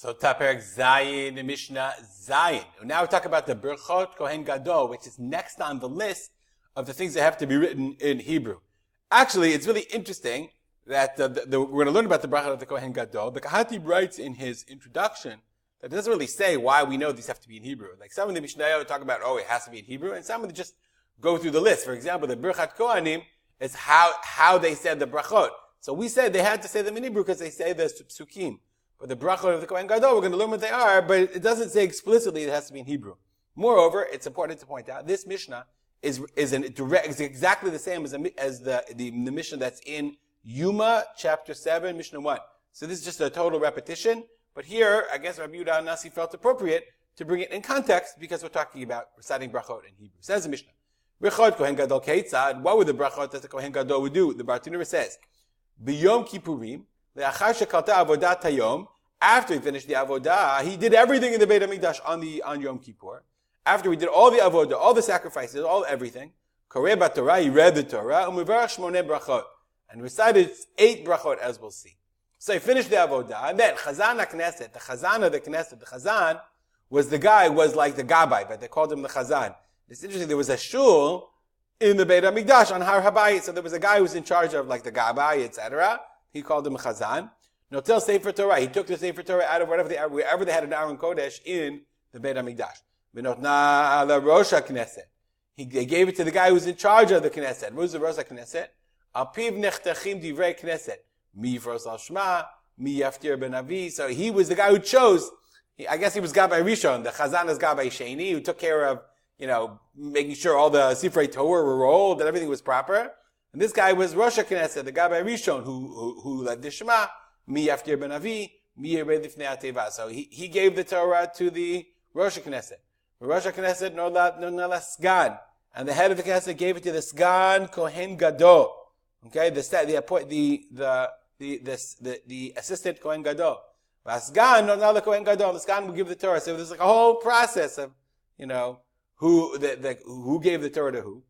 Sotah Perek Zayin, Mishnah Zayin. Now we talk about the brachot Kohen Gadol, which is next on the list of the things that have to be written in Hebrew. Actually, it's really interesting that we're going to learn about the brachot of the Kohen Gadol. The Kahati writes in his introduction that it doesn't really say why we know these have to be in Hebrew. Like some of the Mishnah talk about, it has to be in Hebrew, and some of them just go through the list. For example, the brachat Kohanim is how they said the brachot. So we said they had to say them in Hebrew because they say the psukim. But the brachot of the Kohen Gadol, we're going to learn what they are, but it doesn't say explicitly it has to be in Hebrew. Moreover, it's important to point out, this Mishnah is exactly the same as the Mishnah that's in Yuma, chapter 7, Mishnah 1. So this is just a total repetition, but here, I guess Rabbi Yehuda Nasi felt appropriate to bring it in context because we're talking about reciting brachot in Hebrew. Says the Mishnah, brachot Kohen Gadol Keitzad, what would the brachot that the Kohen Gadol would do? The Bartanura says, B'Yom Kippurim, after he finished the avodah, he did everything in the Beit HaMikdash on Yom Kippur. After he did all the avodah, all the sacrifices, everything, Koreh Torah, he read the Torah, and recited 8 brachot, as we'll see. So he finished the avodah, and then Chazan HaKnesset, the Chazan of the Knesset, the Chazan was like the Gabbai, but they called him the Chazan. It's interesting, there was a shul in the Beit HaMikdash on Har HaBayit, so there was a guy who was in charge of like the Gabbai, etc. He called him Chazan. Notel Sefer Torah. He took the Sefer Torah out of wherever they had an Aron Kodesh in the Beit HaMikdash. V'notna la Rosh HaKnesset. They gave it to the guy who was in charge of the Knesset. What was the Rosh HaKnesset? Al piv nechtachim divrei Knesset. Mi yifros al shma, mi yaftir ben avi. So he was the guy who chose. I guess he was Gabbai Rishon. The Chazan is Gabbai Sheni, who took care of, making sure all the Sifrei Torah were rolled, that everything was proper. And this guy was Rosh HaKnesset, the Gabbai Rishon, who led the Shema. Mi yaftir ben avi, mi yired lifnei ateva. So he gave the Torah to the Rosh HaKnesset. The Rosh HaKnesset no la Sgan, and the head of the Knesset gave it to the Sgan Kohen Gadol. Okay, the assistant Kohen Gadol. Sgan no la Kohen Gadol. The Sgan will give the Torah. So there's like a whole process of who gave the Torah to who.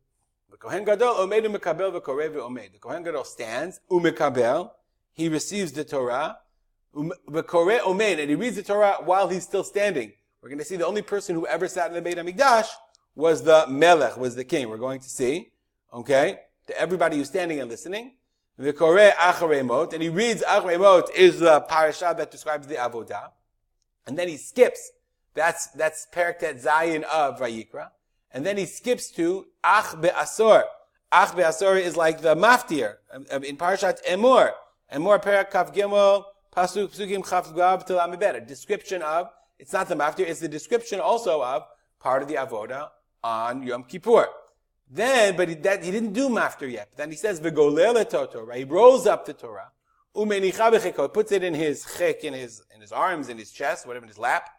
The Kohen Gadol omed umekabel v'koreh v'omed. The Kohen Gadol stands umekabel. He receives the Torah, v'koreh omed, and he reads the Torah while he's still standing. We're going to see the only person who ever sat in the Beit HaMikdash was the Melech, was the king. We're going to see, okay, to everybody who's standing and listening. V'koreh acharei mot, and he reads acharei mot is the parasha that describes the avodah, and then he skips. That's Perek Tet Zayin of Vayikra, and then he skips to Ach Be'asor. Ach Be'asor is like the maftir in Parashat Emor. And more Perek Kaf Gimel, Pasukim Chaf Gav Til Amibed. A description of, it's not the maftir, it's the description also of part of the avodah on Yom Kippur. Then, but he didn't do maftir yet. Then he says, V'golel Torah. He rolls up the Torah. Umenicha b'cheko. Puts it in his chek, in his arms, in his chest, whatever, in his lap.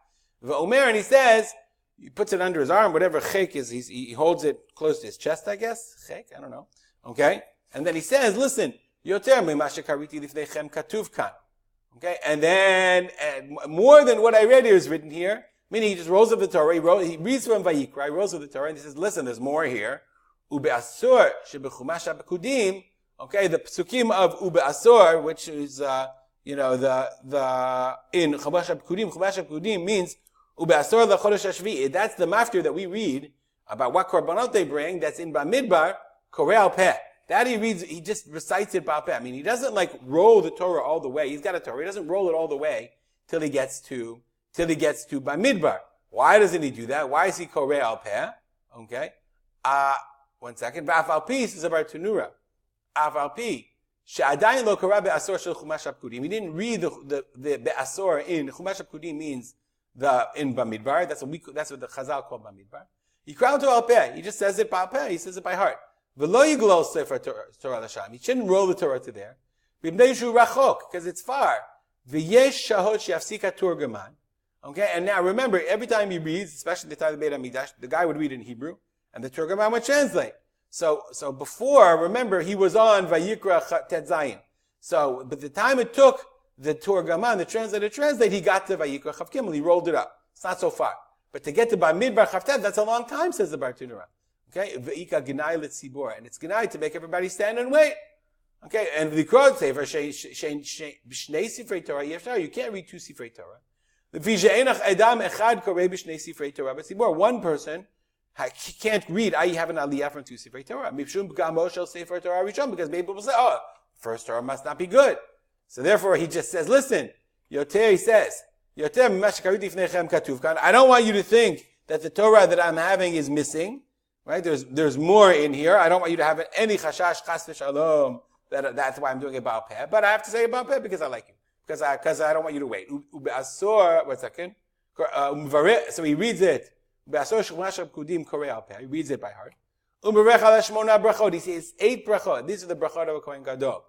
V'omer, and he says, he puts it under his arm, whatever chek is, he holds it close to his chest, I guess. Chek, I don't know. Okay? And then he says, listen, Yoter mima shekariti lifnechem katuv kan. Okay, and then more than what I read here is written here. Meaning he just rolls up the Torah. He reads from Vayikra. He rolls up the Torah and he says, "Listen, there's more here." Ubeasur shebechumash haPekudim. Okay, the psukim of Ubeasur, which is the in Chumash haPekudim. Chumash haPekudim means Ubeasur lechodesh hashvi. That's the maftir that we read about what korbanot they bring. That's in Bamidbar Koreh al Peh. That he reads, he just recites it ba'al peh. I mean, he doesn't like roll the Torah all the way. He's got a Torah. He doesn't roll it all the way till he gets to Bamidbar. Why doesn't he do that? Why is he koreh al peh? Okay. 1 second. V'af al pi is about Tanura. Af al pi. She'adayin lo korah be'asor shel chumash haPekudim. He didn't read the be'asor in Chumash haPekudim means in Bamidbar. That's what the Chazal called Bamidbar. He crowned to al peh. He just says it ba'al peh. He says it by heart. V'lo yiglol sefer Torah l'sham. He shouldn't roll the Torah to there. B'bnei shu rachok, because it's far. V'yesh shahot she'afsika turgaman. Okay, and now remember, every time he reads, especially the time of the Beit HaMikdash, the guy would read in Hebrew, and the turgaman would translate. So before, remember, he was on Vayikra Tet Zayin. So, but the time it took the turgaman, the translator, translate, he got to Vayikra Chav Gimel. He rolled it up. It's not so far. But to get to Bamidbar Chav Tet, that's a long time, says the Bartanura. Okay, v'ika gnai l'tzibor, and it's gnai to make everybody stand and wait. Okay, and the crowd say for b'shnei sifrei Torah, you can't read 2 sifrei Torah. One person can't read, you have an aliyah from 2 Sifrei Torah. Because maybe people say, oh, first Torah must not be good. So therefore he just says, listen, Yoter, he says, I don't want you to think that the Torah that I'm having is missing. Right? There's more in here. I don't want you to have any chashash, chas v'shalom. That's why I'm doing it Baal Peh. But I have to say it Baal Peh because I like you. Because I don't want you to wait. Ube'asor, 1 second. So he reads it. Ube'asor sh'chmash kudim korei al peh. He reads it by heart. U'merech ala shmona brachot. He says 8 brachot. These are the brachot of a Kohen Gadol.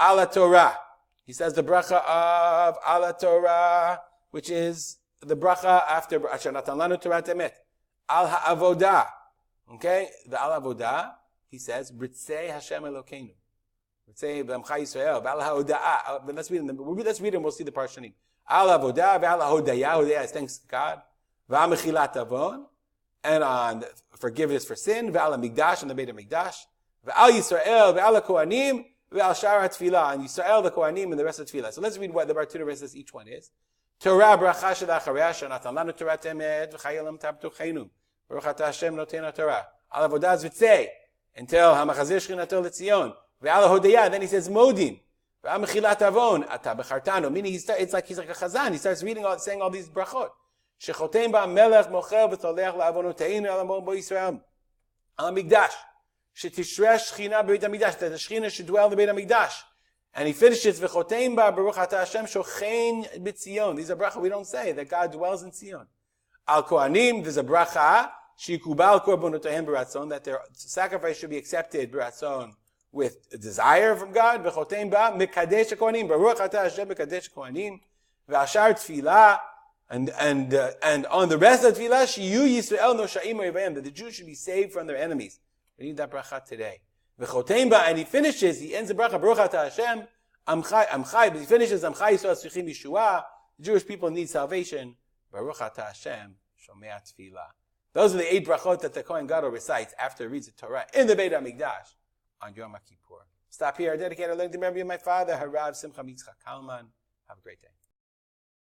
Ala Torah. He says the bracha of Ala Torah, which is the bracha after Asher Natan Lanu Torah Emet. Al ha'avodah. Okay? The Al ha'avodah, he says, Britzei Hashem Elokeinu. Britzei B'amcha Yisrael. Al ha'oda'ah. Let's read it and we'll see the parshanim. Al ha'avodah, Al ha'odayah. Hodayah is thanks to God. V'al mechilat avon. And on forgiveness for sin. V'al ha'mikdash, and the Beit HaMikdash. V'al Yisrael, V'al ha'kohanim. V'al shara tefillah, and Yisrael, the Kohanim, and the rest of tefillah. So let's read what the Bartuda says each one is. Torah bracha shel acharei shenatan lanu Torah emet v'chayelam tabtuchenu. Baruch atah Hashem notenu Torah. Al avodah zvitzei until hamachazir shchinato leTzion. V'al hodayah. Then he says modim. V'al mechilat avon atah bechartanu. Meaning it's like he's like a chazan. He starts saying all these brachot. Shechotem ba'melech mochel v'tolech la'avonoteinu al amon bo Yisrael. Al hamikdash. Shetishresh Shechina b'Beit HaMikdash, that the Shechina should dwell in the Beit HaMikdash. And he finishes, V'chotein ba Baruch atah Hashem shochein b'Tzion. These are bracha we don't say, that God dwells in Tzion. Al Kohanim, there's a bracha, Shikubal korbonotohem b'ratzon, that their sacrifice should be accepted b'ratzon with a desire from God. V'chotein ba Mekadesh HaKohanim, Baruch atah Hashem Mekadesh HaKohanim, V'ashar Tfilah, and on the rest of Tfilah, Shiyu Yisrael Noshaim Oivayim, that the Jews should be saved from their enemies. We need that bracha today. And he finishes, he ends the bracha, Baruch atah Hashem, Amchai, but he finishes, Amchai Yisrael Tzrichim Yeshua, the Jewish people need salvation, Baruch atah Hashem, Shomea Tfilah. Those are the 8 brachot that the Kohen Gadol recites after he reads the Torah in the Beit HaMikdash on Yom Kippur. Stop here, I dedicate our learning to memory of my father, Harav Simcha Yitzchak Kalman. Have a great day.